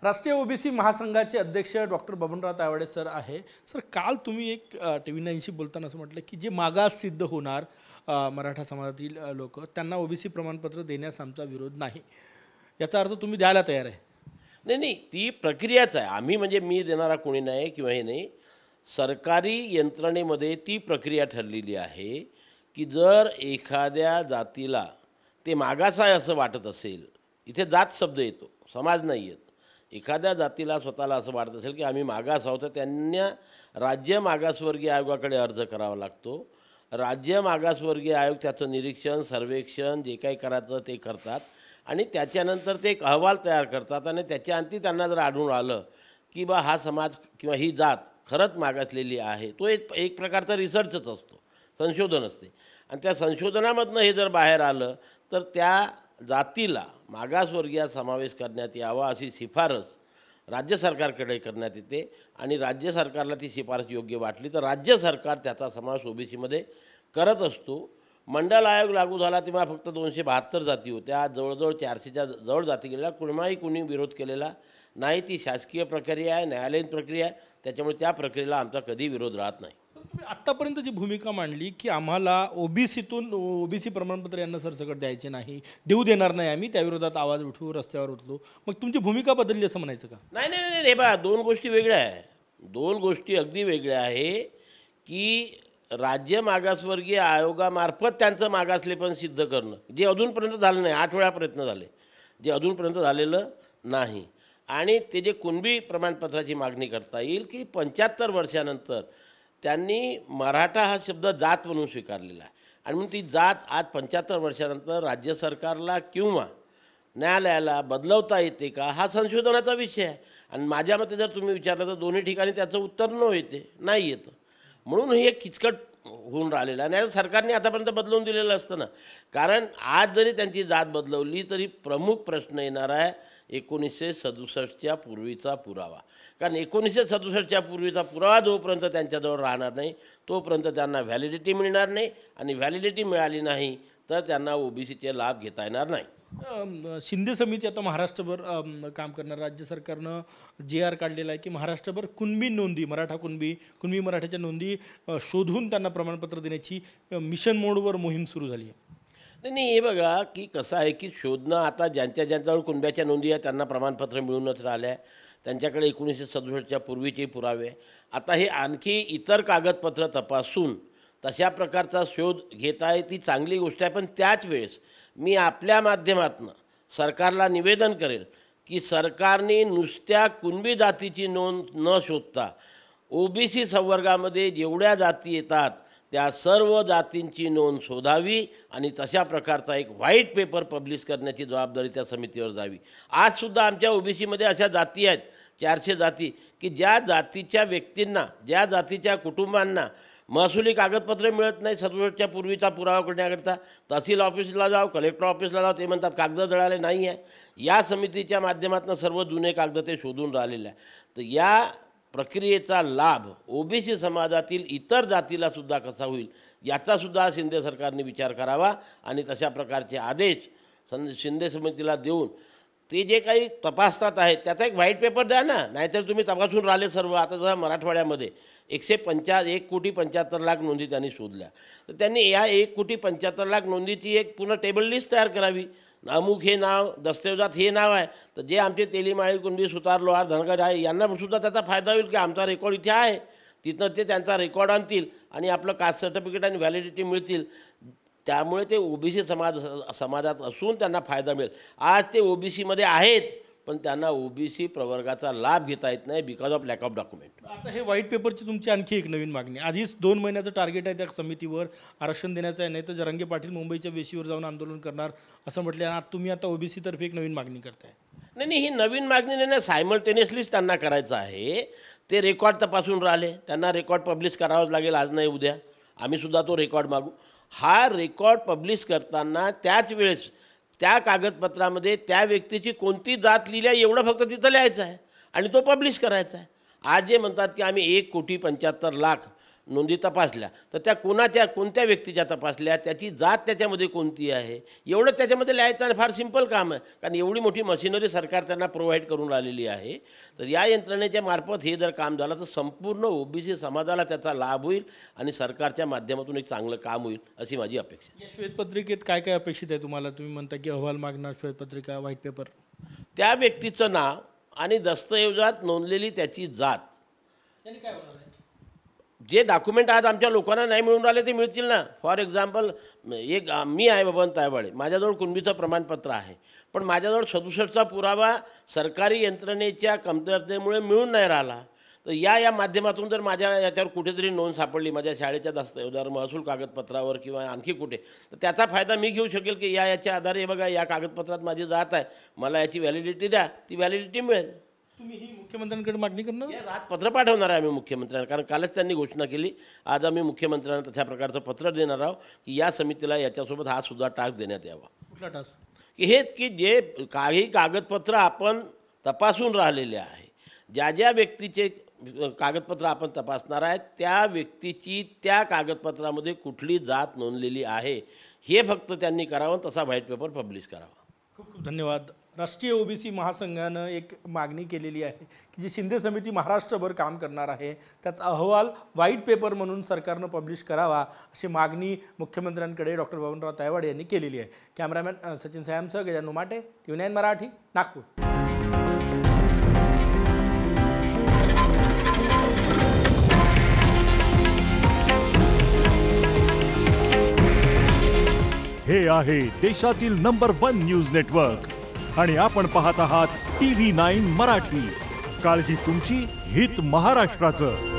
राष्ट्रीय ओबीसी महासंघाचे अध्यक्ष डॉक्टर बबनराव तायवाडे सर आहे. सर, काल तुम्ही एक TV9शी बोलताना असं म्हटलं की जे मागास सिद्ध होणार मराठा समाजातील लोक त्यांना ओबीसी प्रमाणपत्र देण्यास आमचा विरोध नाही. याचा अर्थ तुम्ही द्यायला तयार आहे? नाही नाही, ती प्रक्रियाच आहे. आम्ही म्हणजे मी देणारा कोणी नाही किंवा हे नाही. सरकारी यंत्रणेमध्ये ती प्रक्रिया ठरलेली आहे की जर एखाद्या जातीला ते मागास आहे असं वाटत असेल, इथे जात शब्द येतो, समाज नाही येत. एखाद्या जातीला स्वतःला असं वाटत असेल की आम्ही मागास आहोत, तर त्यांना राज्य मागासवर्गीय आयोगाकडे अर्ज करावा लागतो. राज्य मागासवर्गीय आयोग त्याचं निरीक्षण, सर्वेक्षण जे काही करायचं ते करतात आणि त्याच्यानंतर ते एक अहवाल तयार करतात आणि त्याच्या अंती त्यांना जर आढळून आलं की बा हा समाज किंवा ही जात खरंच मागासलेली आहे, तो एक प्रकारचा रिसर्चच असतो, संशोधन असते. आणि त्या संशोधनामधनं हे जर बाहेर आलं तर त्या जातीला मागासवर्गीयात समावेश करण्यात यावा अशी शिफारस राज्य सरकारकडे करण्यात येते आणि राज्य सरकारला ती शिफारस योग्य वाटली तर राज्य सरकार त्याचा समावेश ओबीसीमध्ये करत असतो. मंडल आयोग लागू झाला तेव्हा फक्त 272 जाती होत्या. जवळजवळ 400च्या जवळ जाती गेलेल्या. कुणी विरोध केलेला नाही. ती शासकीय प्रक्रिया आहे, न्यायालयीन प्रक्रिया आहे. त्याच्यामुळे त्या प्रक्रियेला आमचा कधी विरोध राहत नाही. तुम्ही आत्तापर्यंत जी भूमिका मांडली की आम्हाला ओबीसी प्रमाणपत्र यांना सरसकट द्यायचे नाही, देऊ देणार नाही आम्ही, त्याविरोधात आवाज उठवू, रस्त्यावर उतरू, मग तुमची भूमिका बदलली असं म्हणायचं का? नाही नाही नाही नाही बा, दोन गोष्टी वेगळ्या आहे. दोन गोष्टी अगदी वेगळ्या आहे की राज्य मागासवर्गीय आयोगामार्फत त्यांचं मागासलेपण सिद्ध करणं, जे अजूनपर्यंत झालं नाही. 8 वेळा प्रयत्न झाले, जे अजूनपर्यंत झालेलं नाही. आणि ते जे कुणबी प्रमाणपत्राची मागणी करता येईल की 75 वर्षानंतर त्यांनी मराठा हा शब्द जात म्हणून स्वीकारलेला आहे आणि म्हणून ती जात आज 75 वर्षानंतर राज्य सरकारला किंवा न्यायालयाला बदलवता येते का, हा संशोधनाचा विषय आहे. आणि माझ्या मते जर तुम्ही विचारलं तर दोन्ही ठिकाणी त्याचं उत्तर नाही येतं. म्हणून हे किचकट होऊन राहिलेलं आहे. नाही सरकारने आतापर्यंत बदलवून दिलेलं असतं ना. कारण आज जरी त्यांची जात बदलवली तरी प्रमुख प्रश्न येणार आहे 1967च्या पूर्वीचा पुरावा. कारण 1967च्या पूर्वीचा पुरावा जोपर्यंत त्यांच्याजवळ राहणार नाही तोपर्यंत त्यांना व्हॅलिडिटी मिळणार नाही आणि व्हॅलिडिटी मिळाली नाही तर त्यांना ओबीसीचे लाभ घेता येणार नाही. शिंदे समिती आता महाराष्ट्रभर काम करणार. राज्य सरकारनं JR काढलेला आहे की महाराष्ट्रभर कुणबी नोंदी, कुणबी मराठ्याच्या नोंदी शोधून त्यांना प्रमाणपत्र देण्याची मिशन मोडवर मोहीम सुरू झाली आहे. नाही, हे बघा की कसं आहे की शोधणं आता ज्यांच्याजवळ कुणब्याच्या नोंदी आहे त्यांना प्रमाणपत्र मिळूनच राहिलं आहे. त्यांच्याकडे 1967च्या पूर्वीचे पुरावे. आता हे आणखी इतर कागदपत्र तपासून तशा प्रकारचा शोध घेता आहे, ती चांगली गोष्ट आहे. पण त्याच वेळेस मी आपल्या माध्यमातून सरकारला निवेदन करेल की सरकारने नुसत्या कुणबी जातीची नोंद न शोधता ओबीसी संवर्गामध्ये जेवढ्या जाती येतात त्या सर्व जातींची नोंद शोधावी आणि तशा प्रकारचा एक व्हाईट पेपर पब्लिश करण्याची जबाबदारी त्या समितीवर जावी. आजसुद्धा आमच्या ओबीसीमध्ये अशा जाती आहेत, 400 जाती, की ज्या जातीच्या व्यक्तींना, ज्या जातीच्या कुटुंबांना महसुली कागदपत्रे मिळत नाही 67च्या पूर्वीचा पुरावा करण्याकरता. तहसील ऑफिसला जाऊ, कलेक्टर ऑफिसला जाऊ, ते म्हणतात कागद जळाले नाही आहे. या समितीच्या माध्यमातून सर्व जुने कागद ते शोधून राहिलेले आहे. तर या प्रक्रियेचा लाभ ओबीसी समाजातील इतर जातीला सुद्धा कसा होईल याचासुद्धा शिंदे सरकारने विचार करावा आणि तशा प्रकारचे आदेश शिंदे समितीला देऊन ते जे काही तपासतात आहेत त्याचा एक व्हाईट पेपर द्या ना. नाहीतर तुम्ही तपासून राहिले सर्व. आता जर मराठवाड्यामध्ये 1,75,00,000 नोंदी त्यांनी शोधल्या तर त्यांनी या 1,75,00,000 नोंदीची एक पूर्ण टेबल लिस्ट तयार करावी. अमुक हे नाव दस्तऐवजात हे नाव आहे तर जे आमचे तेलीमाळी, कुणबी, सुतार, लोहार, धनगर आहे यांना सुद्धा त्याचा फायदा होईल की आमचा रेकॉर्ड इथे आहे. तिथनं ते त्यांचा रेकॉर्ड आणतील आणि आपलं कास्ट सर्टिफिकेट आणि व्हॅलिडिटी मिळतील. त्यामुळे ते ओबीसी समाजात असून त्यांना फायदा मिळेल. आज ते ओबीसीमध्ये आहेत पण त्यांना ओबीसी प्रवर्गाचा लाभ घेता येत नाही because of lack of document. आता हे व्हाईट पेपरची तुमची आणखी एक नवीन मागणी. आधीच 2 महिन्याचं टार्गेट आहे त्या समितीवर, आरक्षण देण्याचं आहे, नाही तर जरांगे पाटील मुंबईच्या वेशीवर जाऊन आंदोलन करणार असं म्हटलं. आज तुम्ही आता ओबीसीतर्फे एक नवीन मागणी करताय. नाही, ही नवीन मागणी नाही ना, सायमल्टेनियसलीच त्यांना करायचं आहे. ते रेकॉर्ड तपासून राहिले, त्यांना रेकॉर्ड पब्लिश करावंच लागेल आज नाही उद्या. आम्हीसुद्धा तो रेकॉर्ड मागू. हा रेकॉर्ड पब्लिश करताना त्याच वेळेस त्या कागदपत्रामध्ये त्या व्यक्तीची कोणती जात लिहिली आहे एवढं फक्त तिथं लिहायचं आहे आणि तो पब्लिश करायचा आहे. आज जे म्हणतात की आम्ही 1,75,00,000 नोंदी तपासल्या तर त्या कोणत्या व्यक्तीच्या तपासल्या, त्याची जात त्याच्यामध्ये कोणती आहे, एवढं त्याच्यामध्ये लिहायचं आणि फार सिंपल काम आहे. कारण एवढी मोठी मशिनरी सरकार त्यांना प्रोव्हाइड करून राहिलेली आहे. तर या यंत्रणेच्या मार्फत हे जर काम झालं तर संपूर्ण ओबीसी समाजाला त्याचा लाभ होईल आणि सरकारच्या माध्यमातून एक चांगलं काम होईल अशी माझी अपेक्षा. या श्वेतपत्रिकेत काय काय अपेक्षित आहे तुम्हाला? तुम्ही म्हणता की अहवाल मागणार, श्वेतपत्रिका, व्हाईट पेपर. त्या व्यक्तीचं नाव आणि दस्तऐवजात नोंदलेली त्याची जात, त्यांनी काय होणार आहे? जे डॉक्युमेंट आज आमच्या लोकांना नाही मिळून राहिले ते मिळतील ना. फॉर एक्झाम्पल, मी आहे बबन तायवाडे, माझ्याजवळ कुणबीचं प्रमाणपत्र आहे, पण माझ्याजवळ 67चा पुरावा सरकारी यंत्रणेच्या कमतरतेमुळे मिळून नाही राहिला. तर या माध्यमातून जर माझ्या याच्यावर कुठेतरी नोंद सापडली, माझ्या शाळेच्या दस्तऐवजावर, महसूल कागदपत्रावर किंवा आणखी कुठे, तर त्याचा फायदा मी घेऊ शकेल की याच्या आधारे हे बघा या कागदपत्रात माझी जात आहे, मला याची व्हॅलिडिटी द्या, ती व्हॅलिडिटी मिळेल. तुम्ही ही मुख्यमंत्र्यांकडे मागणी करणार? आज पत्र पाठवणार आहे आम्ही मुख्यमंत्र्यांना, कारण कालच त्यांनी घोषणा केली. आज आम्ही मुख्यमंत्र्यांना तशा प्रकारचं पत्र देणार आहोत की या समितीला याच्यासोबत हा सुद्धा टास्क देण्यात यावा. कुठला टास्क? की जे काही कागदपत्र आपण तपासून राहिलेले आहे, ज्या व्यक्तीचे कागदपत्र आपण तपासणार आहे त्या व्यक्तीची त्या कागदपत्रामध्ये कुठली जात नोंदलेली आहे हे फक्त त्यांनी करावं, तसा व्हाईट पेपर पब्लिश करावा. खूप खूप धन्यवाद. राष्ट्रीय ओबीसी महासंघानं एक मागणी केलेली आहे की जी शिंदे समिती महाराष्ट्रभर काम करणार आहे त्याचा अहवाल व्हाईट पेपर म्हणून सरकारनं पब्लिश करावा, अशी मागणी मुख्यमंत्र्यांकडे डॉक्टर बबनराव तायवाडे यांनी केलेली आहे. कॅमेरामॅन सचिन सायमसह गजानन माटे, TV9 मराठी, नागपूर. हे आहे देशातील नंबर 1 न्यूज नेटवर्क आणि आपण पाहत आहात TV9 मराठी. काळजी तुमची, हित महाराष्ट्राचं.